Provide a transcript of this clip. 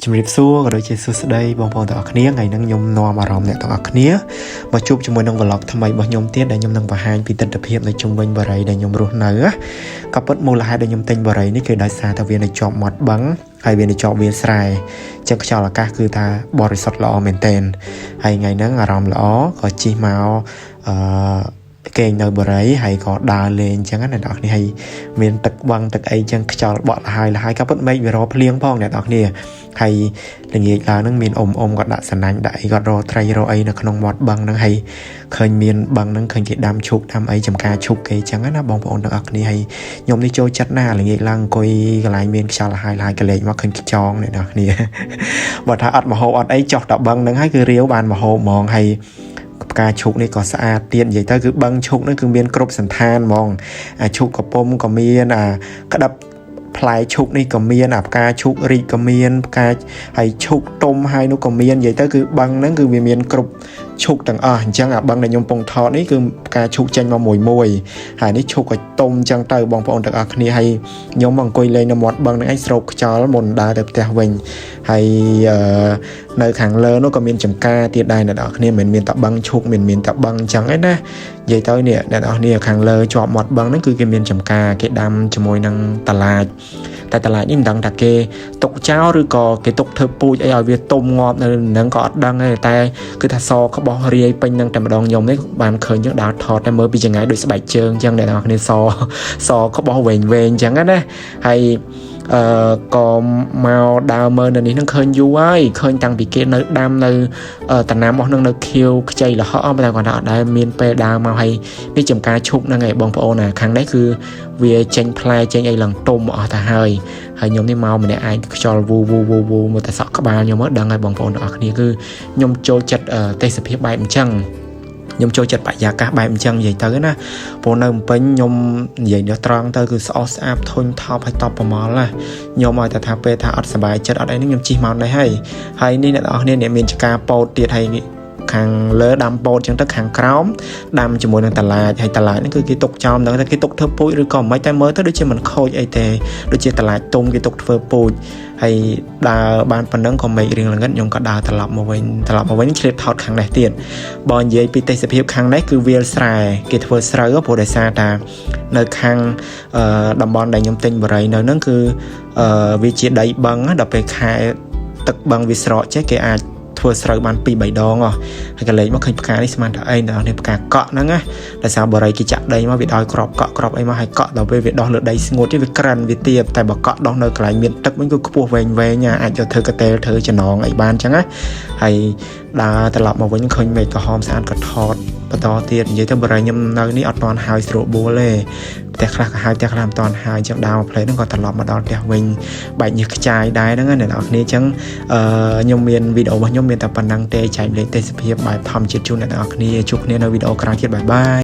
ជំរាបសួរក៏ដូចជាសួស្តីបងប្អូនទាំងអស់គ្នាថ្ងៃនេះខ្ញុំនាំអារម្មណ៍អ្នកទាំងអស់គ្នាមកជួបជាមួយនឹង vlog ថ្មីរបស់ខ្ញុំទៀតដែលខ្ញុំនឹងបង្ហាញពីទស្សនវិជ្ជានៅជុំវិញបារីដែលខ្ញុំរស់នៅក៏ពិតមូលហេតុដែលខ្ញុំទិញបារីនេះគឺដោយសារតែវានៅជាប់មាត់បឹងហើយវានៅជាប់វាលស្រែចឹងខ្យល់អាកាសគឺថាបរិសុទ្ធល្អមែនទែនហើយថ្ងៃហ្នឹងអារម្មណ៍ល្អក៏ជិះមកគេងនៅបារីហើយក៏ដើរលេងចឹងណាអ្នកនរគ្នាហើយមានទឹកបឹងទឹកអីចឹងខ្យល់បក់លហើយក៏ពិតមេឃវារភ្លៀងផងអ្នកនរគ្នាហើយល្ងាចឡើងហ្នឹងមានអ៊ំគាត់ដាក់សណាញ់ដាក់អីគាត់រកត្រីរកអីនៅក្នុងមាត់បឹងហ្នឹងហើយឃើញមានបឹងហ្នឹងឃើញគេដាំឈូកដាំអីចំការឈូកគេចឹងណាបងប្អូនទាំងអស់គ្នាហើយខ្ញុំនេះចូលចិត្តណាស់ល្ងាចឡើងអង្គុយកន្លែងមានខ្យល់ហើយកលេចមកឃើញខ្យងអ្នកនរគ្នាបើថាអត់មហូបអត់អីចុះតែបឹងហ្នឹងហើយគឺរាវបានមហូបហ្មងហើយផ្កាឈូកនេះក៏ស្អាតទៀតនិយាយទៅគឺបឹងឈូកនេះគឺមានគ្រប់សន្តានហ្មងអាឈូកកពុំក៏មានអាក្តាប់ផ្លែឈូកនេះក៏មានអាផ្កាឈូករីកក៏មានផ្កាហើយឈូកទុំហើយនោះក៏មាននិយាយទៅគឺបឹងហ្នឹងគឺវាមានគ្រប់ឈូកទាំងអស់អញ្ចឹងអាបឹងដែលខ្ញុំពងថតនេះគឺផ្កាឈូកចេញមកមួយហើយនេះឈូកក៏ទុំអញ្ចឹងទៅបងប្អូនទាំងអស់គ្នាហើយខ្ញុំមកអង្គុយលេងនៅមាត់បឹងហ្នឹងឯងស្រោបខ្យល់មុនដើរទៅផ្ទះវិញហើយនៅខាងលើនោះក៏មានចំការទៀតដែរអ្នកនរគ្នាមិនមានតែបឹងឈូកមានតែបឹងអញ្ចឹងឯណានិយាយទៅនេះអ្នកនរគ្នាខាងលើជាប់មាត់បឹងហ្នឹងគឺគេមានចំការគេដាំជាមួយនឹងតឡាចតែតឡាចនេះមិនដឹងថាគេទុកចោលឬក៏គេទុកធ្វើពូជអីឲ្យវាទុំងាប់នៅនឹងក៏អត់ដឹងទេតែគឺថាសក្បោះរាយពេញនឹងតែម្ដងខ្ញុំនេះបានឃើញយើងដើរថតតែមើលពីចង្អាយដូចស្បែកជើងអញ្ចឹងអ្នកនរគ្នាសក្បោះវែងអញ្ចឹងណាហើយក៏មកដើរមើលនៅនេះនឹងឃើញយូរហើយឃើញតាំងពីគេនៅដាំនៅតំណាំរបស់នឹងនៅខៀវខ្ចីលហកតែគាត់ថាអត់ដែលមានពេលដើរមកហើយនេះចំការឈប់ហ្នឹងឯងបងប្អូនណាខាងនេះគឺវាចេញផ្លែចេញអីឡើងទុំអស់ទៅហើយខ្ញុំនេះមកម្នាក់ឯងខ្យល់វូមើលតែសក់ក្បាលខ្ញុំមើលដឹងហើយបងប្អូនទាំងអស់គ្នាគឺខ្ញុំចូលចិត្តទេសភាពបែបអញ្ចឹងខ្ញុំចូលចិត្តបរិយាកាសបែបអញ្ចឹងនិយាយទៅណាព្រោះនៅភ្នំពេញខ្ញុំនិយាយដល់ត្រង់ទៅគឺស្អុះស្អាតធុញថប់ហើយតបប្រមល់ណាខ្ញុំឲ្យតែថាពេលថាអត់សុបាយចិត្តអត់អីនេះខ្ញុំជិះមកđâyហើយនេះអ្នកនរគ្នាអ្នកមានចការពោតទៀតហើយខាងលើដាំពោតអញ្ចឹងទៅខាងក្រោមដាំជាមួយនឹងតឡាចហើយតឡាចនេះគឺគេទុកចោលដល់តែគេទុកធ្វើពូជឬក៏មិនតែមើលទៅដូចជាមិនខូចអីទេដូចជាតឡាចទុំគេទុកធ្វើពូជហើយដើរបានប៉ុណ្ណឹងក៏មេឃរៀងល្ងិតខ្ញុំក៏ដើរត្រឡប់មកវិញឆ្លៀតថតខាងនេះទៀតបើនិយាយពីទេសភាពខាងនេះគឺវាលស្រែគេធ្វើស្រូវព្រោះដោយសារតានៅខាងតំបន់ដែលខ្ញុំទិញបារីនៅហ្នឹងគឺវាជាដីបឹងដល់ពេលខែទឹកបឹងវាស្រកចេះគេអាចធ្វើស្រូវបាន 2-3 ដងហើយក៏លេចមកឃើញផ្កានេះស្មានថាអីដល់នេះផ្កាកក់ហ្នឹងណាដោយសារបារីគេចាក់ដីមកវាដោយក្របកក់អីមកហើយកក់ដល់ពេលវាដោះលើដីស្ងួតទេវាក្រិនវាទៀតតែបើកក់ដោះនៅកន្លែងមានទឹកវិញគឺខ្ពស់វែងអាចយកធ្វើកតេលធ្វើចំណងអីបានអញ្ចឹងណាហើយដើរត្រឡប់មកវិញឃើញមេឃក្រហមស្អាតក៏ថតបន្តទៀតនិយាយទៅបារីខ្ញុំនៅនេះអត់ទាន់ហើយស្រួលបួលទេផ្ទះខ្លះក៏ហើយផ្ទះខ្លះមិនទាន់ហើយអញ្ចឹងដើរមកផ្លេហ្នឹងក៏ត្រឡប់មកដល់ផ្ទះវិញបែកញើសខ្ចាយដែរហ្នឹងអ្នកនរគ្នាអញ្ចឹងខ្ញុំមានវីដេអូរបស់ខ្ញុំមានតែប៉ុណ្ណឹងទេចែកលេខទេសភាពបែបធម្មជាតិជូនអ្នកនរគ្នាជួបគ្នានៅវីដេអូក្រោយទៀតបាយ